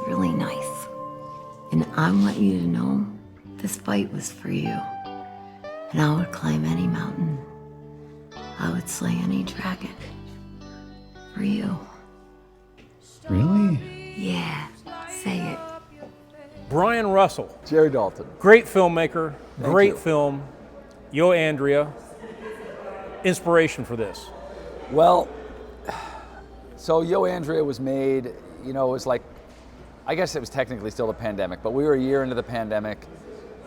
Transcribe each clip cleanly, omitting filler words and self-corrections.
really nice. And I want you to know this fight was for you. And I would climb any mountain. I would slay any dragon. For you. Really? Yeah, say it. Brian Russell. Jerry Dalton. Great filmmaker, great you. film. Yo, Andrea. Inspiration for this. Well, so Yo, Andrea was made, it was like, I guess it was technically still the pandemic, but we were a year into the pandemic,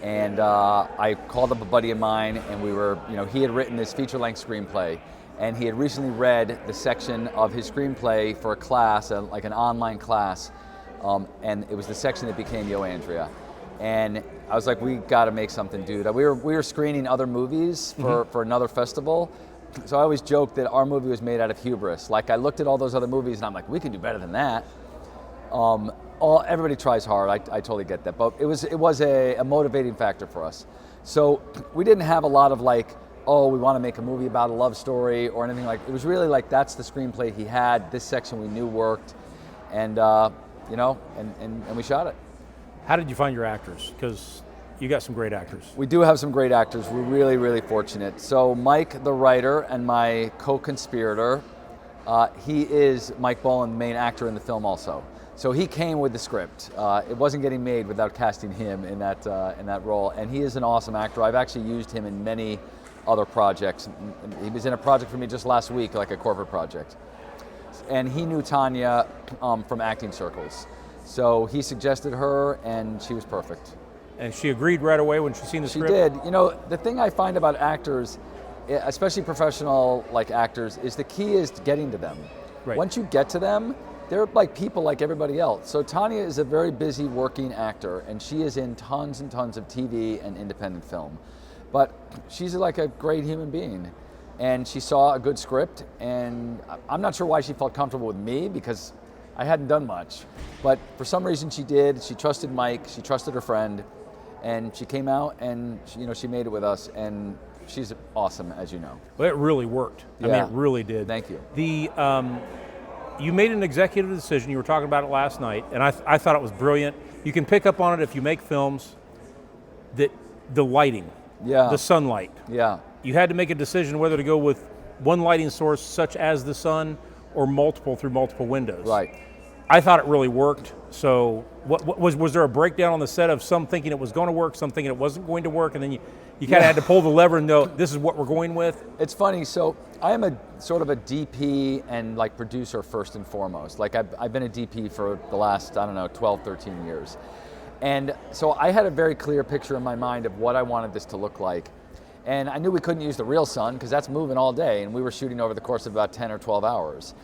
and I called up a buddy of mine, and we were, he had written this feature-length screenplay, and he had recently read the section of his screenplay for a class, like an online class, and it was the section that became Yo, Andrea. And I was like, we got to make something, dude. We were screening other movies for another festival, so I always joke that our movie was made out of hubris. Like, I looked at all those other movies, and I'm like, we can do better than that. Everybody tries hard. I totally get that, but it was a motivating factor for us. So we didn't have a lot of like, oh, we want to make a movie about a love story or anything like. It was really like, that's the screenplay he had. This section we knew worked, and and we shot it. How did you find your actors? Because you got some great actors. We do have some great actors. We're really, really fortunate. So Mike, the writer, and my co-conspirator, he is Mike Bowen, the main actor in the film also. So he came with the script. It wasn't getting made without casting him in that role, and he is an awesome actor. I've actually used him in many other projects. He was in a project for me just last week, like a corporate project. And he knew Tanya from acting circles. So he suggested her, and she was perfect. And she agreed right away when she seen the script? She did. The thing I find about actors, especially professional like actors, is the key is getting to them. Right. Once you get to them, they're like people like everybody else. So Tanya is a very busy working actor, and she is in tons and tons of TV and independent film. But she's like a great human being. And she saw a good script, and I'm not sure why she felt comfortable with me, because I hadn't done much. But for some reason she did. She trusted Mike, she trusted her friend, and she came out and she made it with us, and she's awesome, as you know. Well, it really worked. Yeah. I mean, it really did. Thank you. You made an executive decision, you were talking about it last night, and I thought it was brilliant. You can pick up on it if you make films, that the lighting, the sunlight. Yeah. You had to make a decision whether to go with one lighting source such as the sun or multiple through multiple windows. Right. I thought it really worked. So what was there a breakdown on the set of some thinking it was going to work, some thinking it wasn't going to work, and then you kind of had to pull the lever and know this is what we're going with? It's funny, so I am a sort of a DP and like producer first and foremost. Like I've been a DP for the last, 12, 13 years. And so I had a very clear picture in my mind of what I wanted this to look like. And I knew we couldn't use the real sun because that's moving all day, and we were shooting over the course of about 10 or 12 hours.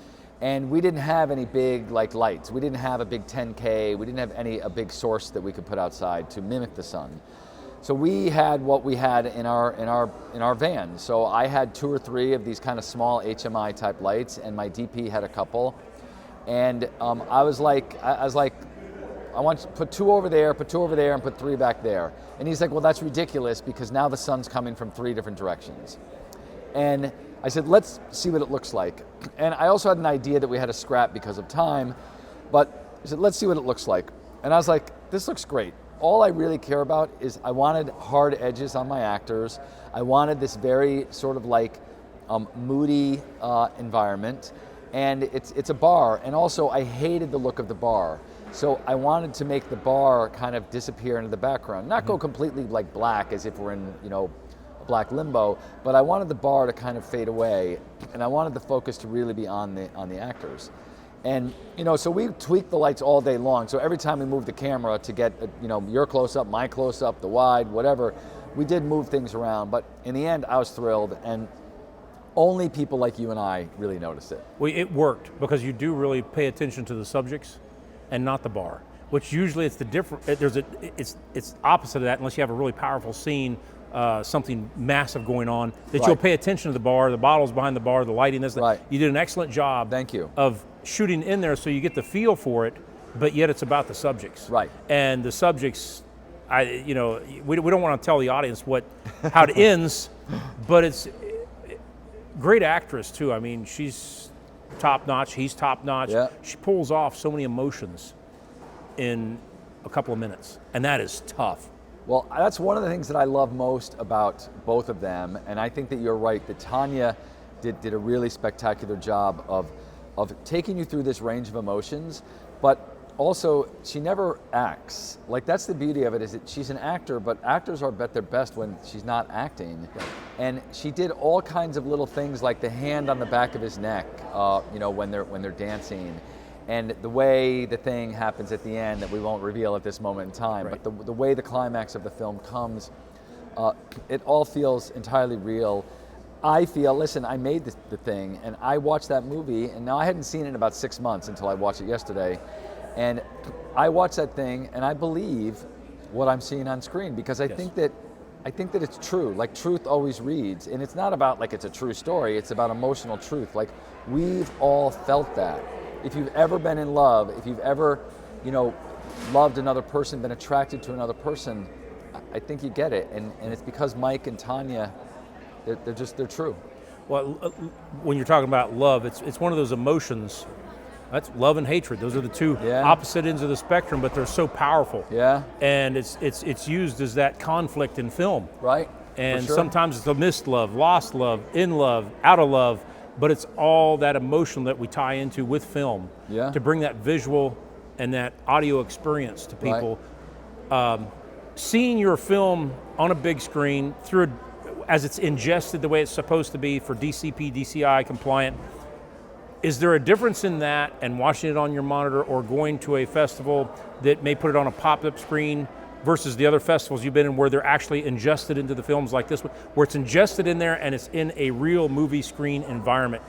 And we didn't have any big like lights. We didn't have a big 10K. We didn't have a big source that we could put outside to mimic the sun. So we had what we had in our van. So I had 2 or 3 of these kind of small HMI type lights, and my DP had a couple. And I was like, I want you to put 2 over there, put 2 over there, and put 3 back there. And he's like, well, that's ridiculous because now the sun's coming from 3 different directions. And I said, let's see what it looks like. And I also had an idea that we had to scrap because of time, but I said, let's see what it looks like. And I was like, this looks great. All I really care about is I wanted hard edges on my actors. I wanted this very sort of like moody environment. And it's a bar. And also I hated the look of the bar. So I wanted to make the bar kind of disappear into the background. Not go completely like black as if we're in, a black limbo, but I wanted the bar to kind of fade away. And I wanted the focus to really be on the actors. And, so we tweaked the lights all day long. So every time we moved the camera to get, your close-up, my close-up, the wide, whatever, we did move things around. But in the end, I was thrilled. And only people like you and I really noticed it. Well, it worked because you do really pay attention to the subjects and not the bar, which usually it's the different. It's opposite of that unless you have a really powerful scene, something massive going on, that Right. You'll pay attention to the bar, the bottles behind the bar, the lighting. Right. You did an excellent job. Thank you. Of shooting in there so you get the feel for it, but yet it's about the subjects. Right. And the subjects, we don't want to tell the audience how it ends, but it's great actress too. I mean, she's top notch. He's top notch. Yeah. She pulls off so many emotions in a couple of minutes, and that is tough. Well, that's one of the things that I love most about both of them, and I think that you're right, that Tanya did a really spectacular job of taking you through this range of emotions, but also she never acts. Like, that's the beauty of it, is that she's an actor, but actors are at their best when she's not acting. Right. And she did all kinds of little things, like the hand on the back of his neck, when they're dancing, and the way the thing happens at the end that we won't reveal at this moment in time. Right. But the way the climax of the film comes, it all feels entirely real. I feel, listen, I made the thing, and I watched that movie, and now I hadn't seen it in about 6 months until I watched it yesterday, and I watched that thing, and I believe what I'm seeing on screen, because I think that it's true. Like, truth always reads, and it's not about like it's a true story, it's about emotional truth. Like, we've all felt that. If you've ever been in love, if you've ever, loved another person, been attracted to another person, I think you get it, and it's because Mike and Tanya, they're true. Well, when you're talking about love, it's one of those emotions. That's love and hatred. Those are the two opposite ends of the spectrum, but they're so powerful. Yeah. And it's used as that conflict in film. Right. And For sure. sometimes it's a missed love, lost love, in love, out of love, but it's all that emotion that we tie into with film to bring that visual and that audio experience to people. Right. Seeing your film on a big screen as it's ingested the way it's supposed to be for DCP, DCI compliant, is there a difference in that and watching it on your monitor, or going to a festival that may put it on a pop-up screen versus the other festivals you've been in where they're actually ingested into the films like this one, where it's ingested in there and it's in a real movie screen environment?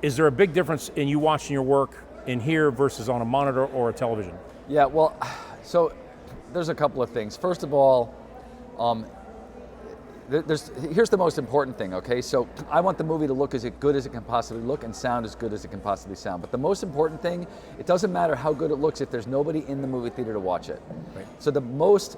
Is there a big difference in you watching your work in here versus on a monitor or a television? Yeah, well, so there's a couple of things. First of all, here's the most important thing, okay? So I want the movie to look as good as it can possibly look and sound as good as it can possibly sound. But the most important thing, it doesn't matter how good it looks if there's nobody in the movie theater to watch it. Right. So the most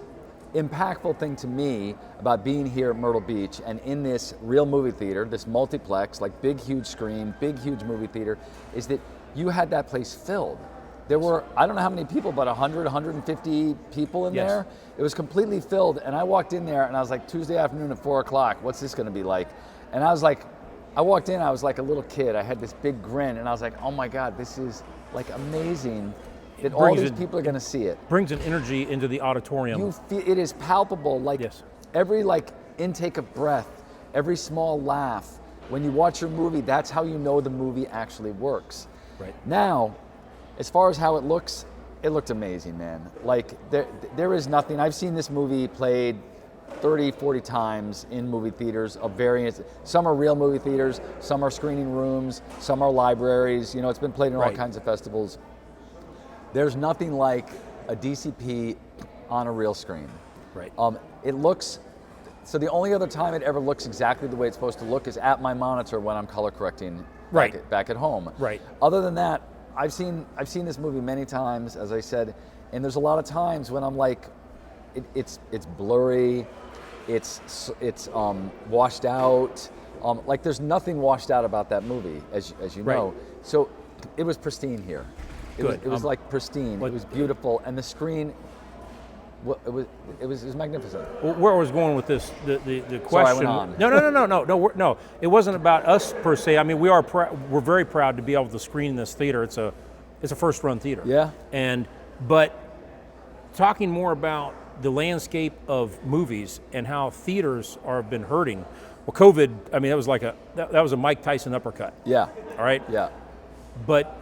impactful thing to me about being here at Myrtle Beach and in this real movie theater, this multiplex, like big, huge screen, big, huge movie theater, is that you had that place filled. There were, I don't know how many people, but 100, 150 people in there. It was completely filled, and I walked in there and I was like, Tuesday afternoon at 4 o'clock, what's this gonna be like? And I was like, I walked in, I was like a little kid. I had this big grin, and I was like, oh my God, this is like amazing that all these people are gonna see it. Brings an energy into the auditorium. You feel, it is palpable, like every intake of breath, every small laugh. When you watch your movie, that's how you know the movie actually works. Right. Now, as far as how it looks, it looked amazing, man. Like, there is nothing. I've seen this movie played 30, 40 times in movie theaters of various. Some are real movie theaters, some are screening rooms, some are libraries. It's been played in all kinds of festivals. There's nothing like a DCP on a real screen. Right. It looks, so the only other time it ever looks exactly the way it's supposed to look is at my monitor when I'm color correcting back at home. Right. Other than that, I've seen this movie many times, as I said, and there's a lot of times when I'm like, it's blurry, it's washed out. Like, there's nothing washed out about that movie, as you know. So it was pristine here. It was like pristine. It was beautiful, and the screen. It was magnificent. Well, where I was going with this, the question. Sorry, I went on. No. It wasn't about us per se. I mean, we're very proud to be able to screen in this theater. It's a first run theater. Yeah. But talking more about the landscape of movies and how theaters have been hurting. Well, COVID. I mean, that was a Mike Tyson uppercut. Yeah. All right. Yeah. But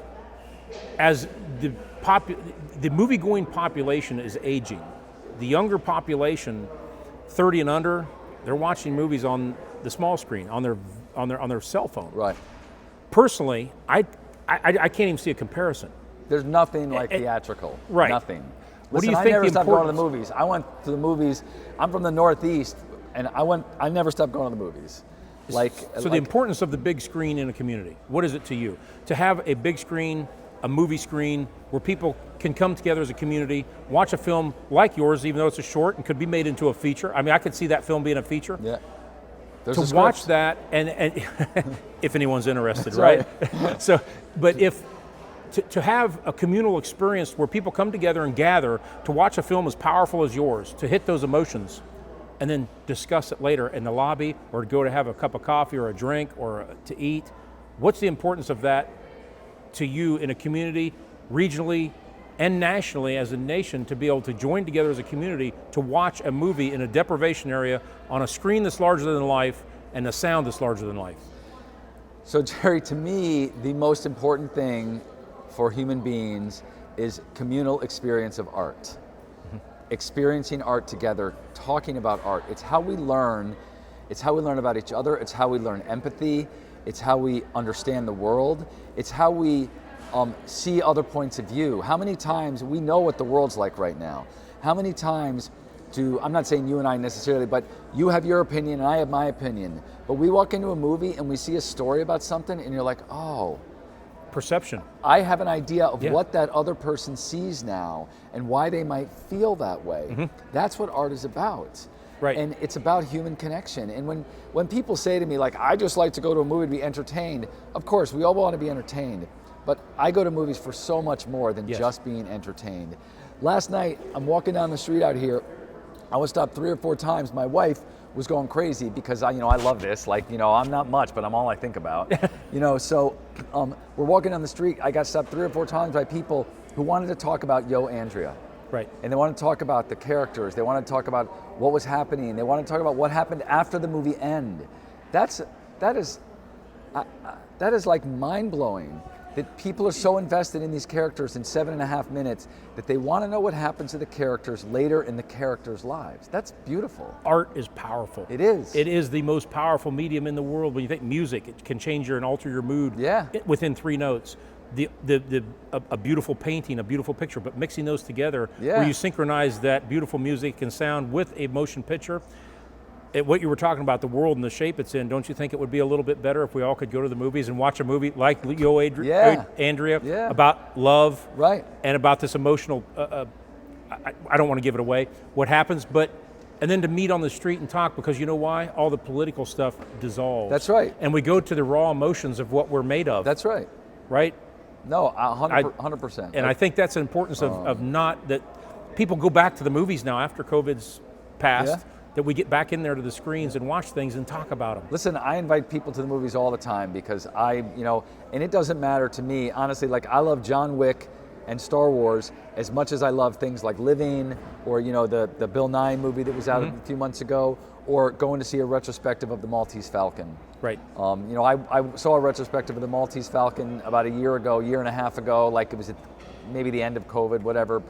as the movie-going population is aging, the younger population, 30 and under, they're watching movies on the small screen, on their cell phone. Right. Personally, I can't even see a comparison. There's nothing like theatrical. Right. Nothing. What Listen, do you think? I never stopped going to the movies. I went to the movies. I'm from the Northeast, and I never stopped going to the movies. So the importance of the big screen in a community. What is it to you to have a big screen, a movie screen, where people can come together as a community, watch a film like yours, even though it's a short and could be made into a feature? I mean, I could see that film being a feature. Yeah. To watch that, and if anyone's interested, right? So, but if to have a communal experience where people come together and gather to watch a film as powerful as yours, to hit those emotions, and then discuss it later in the lobby, or to go to have a cup of coffee or a drink or to eat. What's the importance of that to you in a community, regionally and nationally as a nation, to be able to join together as a community to watch a movie in a deprivation area on a screen that's larger than life and a sound that's larger than life? So Jerry, to me, the most important thing for human beings is communal experience of art. Experiencing art together, talking about art. It's how we learn. It's how we learn about each other. It's how we learn empathy. It's how we understand the world. It's how we see other points of view. How many times, we know what the world's like right now. How many times I'm not saying you and I necessarily, but you have your opinion and I have my opinion. But we walk into a movie and we see a story about something and you're like, oh, Perception. I have an idea of what that other person sees now and why they might feel that way. That's what art is about. Right. And it's about human connection. And when people say to me, like, I just like to go to a movie to be entertained, of course, we all want to be entertained. But I go to movies for so much more than just being entertained. Last night, I'm walking down the street out here. I was stopped 3 or 4 times. My wife was going crazy because I love this. Like, I'm not much, but I'm all I think about. So we're walking down the street. I got stopped 3 or 4 times by people who wanted to talk about Yo, Andrea. Right. And they wanted to talk about the characters. They wanted to talk about what was happening. They wanted to talk about what happened after the movie end. That is like mind-blowing. That people are so invested in these characters in 7.5 minutes that they want to know what happens to the characters later in the characters' lives. That's beautiful. Art is powerful. It is. It is the most powerful medium in the world. When you think music, it can change and alter your mood within 3 notes. A beautiful painting, a beautiful picture, but mixing those together, where you synchronize that beautiful music and sound with a motion picture. What you were talking about, the world and the shape it's in, don't you think it would be a little bit better if we all could go to the movies and watch a movie like Yo, Andrea, about love, and about this emotional, I don't want to give it away, what happens, and then to meet on the street and talk, because you know why? All the political stuff dissolves. That's right. And we go to the raw emotions of what we're made of. That's right. Right? No, 100%. And I think that's the importance of not, that people go back to the movies now after COVID's passed, that we get back in there to the screens and watch things and talk about them. Listen, I invite people to the movies all the time because and it doesn't matter to me, honestly, like I love John Wick and Star Wars as much as I love things like Living or, the Bill Nye movie that was out a few months ago, or going to see a retrospective of the Maltese Falcon. Right. I saw a retrospective of the Maltese Falcon about a year and a half ago, like it was maybe the end of COVID, whatever,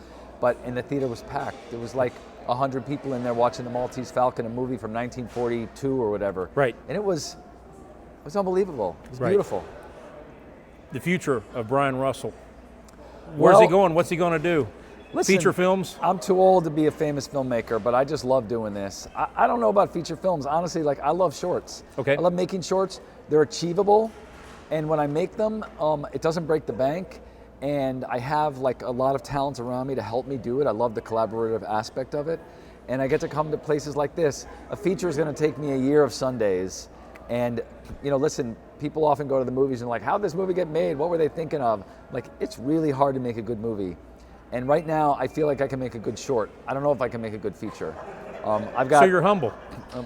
and the theater was packed. There was like 100 people in there watching the Maltese Falcon, a movie from 1942 or whatever. Right. And it was unbelievable. It was beautiful. The future of Brian Russell. Where's he going? What's he going to do? Listen, feature films? I'm too old to be a famous filmmaker, but I just love doing this. I don't know about feature films. Honestly, like I love shorts. Okay. I love making shorts. They're achievable. And when I make them, it doesn't break the bank. And I have like a lot of talent around me to help me do it. I love the collaborative aspect of it. And I get to come to places like this. A feature is going to take me a year of Sundays. And, listen, people often go to the movies and like, how'd this movie get made? What were they thinking of? Like, it's really hard to make a good movie. And right now, I feel like I can make a good short. I don't know if I can make a good feature. So you're humble.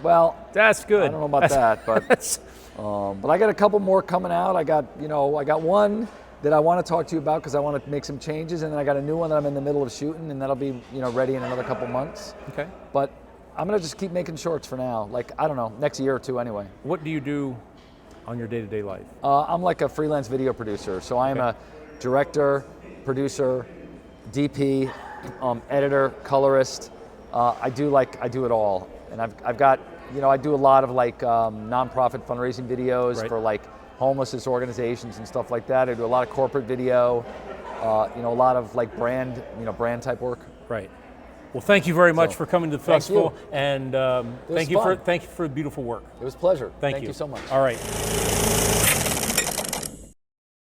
Well, that's good. I don't know about that, but I got a couple more coming out. I got one that I want to talk to you about because I want to make some changes, and then I got a new one that I'm in the middle of shooting, and that'll be ready in another couple months. Okay. But I'm gonna just keep making shorts for now. Like, I don't know, next year or two anyway. What do you do on your day-to-day life? I'm like a freelance video producer, so I am a director, producer, DP, editor, colorist. I do it all, and I've got I do a lot of like nonprofit fundraising videos for like homelessness organizations and stuff like that. I do a lot of corporate video, a lot of like brand type work. Right. Well, thank you very much for coming to the festival, you. And thank you for the beautiful work. It was a pleasure. Thank you so much. All right.